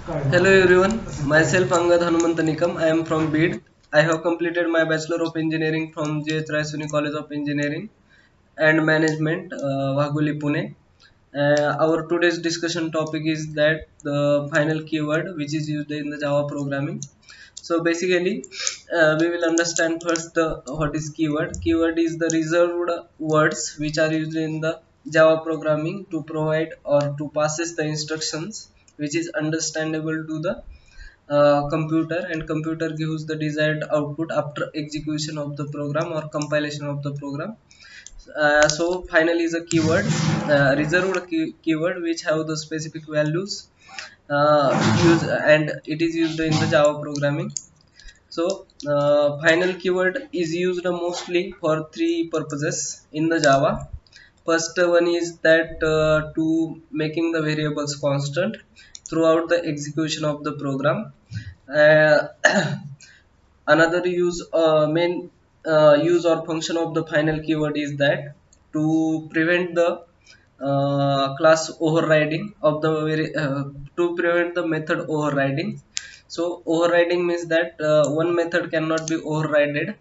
Hello everyone, myself Angad Hanumantanikam. I am from BID. I have completed my Bachelor of Engineering from J.H. Raisoni College of Engineering and Management, Wagholi, Pune. Our today's discussion topic is that the final keyword which is used in the Java programming. So basically, we will understand first the what is keyword. Keyword is the reserved words which are used in the Java programming to provide or to passes the instructions which is understandable to the computer, and computer gives the desired output after execution of the program or compilation of the program. So final is a keyword, reserved keyword which have the specific values use, and it is used in the Java programming. So final keyword is used mostly for three purposes in the Java. First one is that to making the variables constant throughout the execution of the program. Uh, Another main use or function of the final keyword is that to prevent the class overriding of the to prevent the method overriding. So overriding means that one method cannot be overridden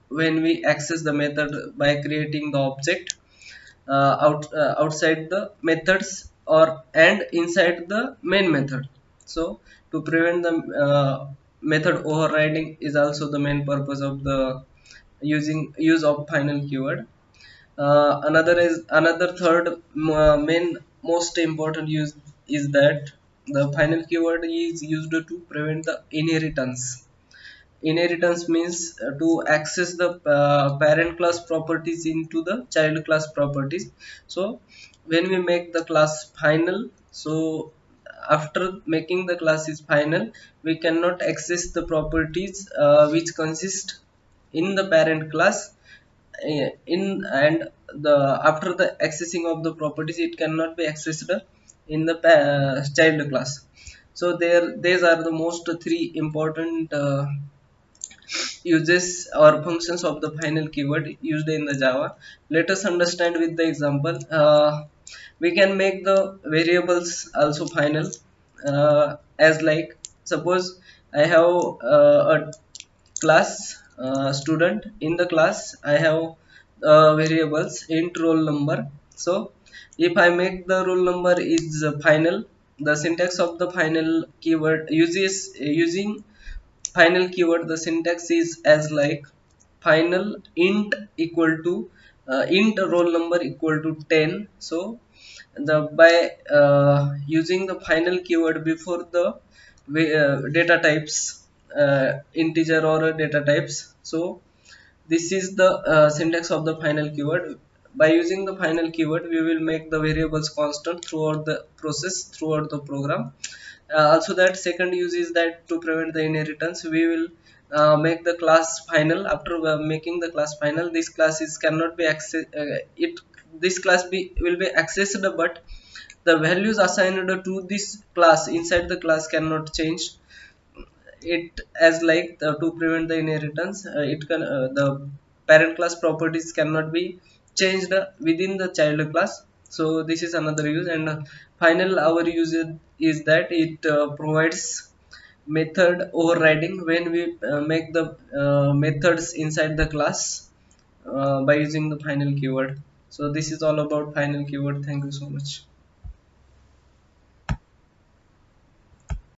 when we access the method by creating the object outside the methods or and inside the main method. So to prevent the method overriding is also the main purpose of the use of final keyword. Another third main most important use is that the final keyword is used to prevent the inheritance. Inheritance means to access the parent class properties into the child class properties. So when we make the class final, so after making the class is final, we cannot access the properties which consist in the parent class in and the after the accessing of the properties, it cannot be accessed in the child class. So there these are the most three important uses or functions of the final keyword used in the Java. Let us understand with the example. We can make the variables also final, as like suppose I have a class student. In the class I have variables int roll number. So if I make the roll number is final, the syntax of the final keyword uses using final keyword, the syntax is as like final int equal to int roll number equal to 10. So the by using the final keyword before the data types, integer or data types. So this is the syntax of the final keyword. By using the final keyword, we will make the variables constant throughout the process, throughout the program. Also that second use is that to prevent the inheritance, we will make the class final. After making the class final, this class is cannot be access it this class will be accessed, but the values assigned to this class inside the class cannot change it, as like to prevent the inheritance. It can the parent class properties cannot be changed within the child class. So this is another use. And final our use is that it provides method overriding when we make the methods inside the class by using the final keyword. So this is all about final keyword. Thank you so much.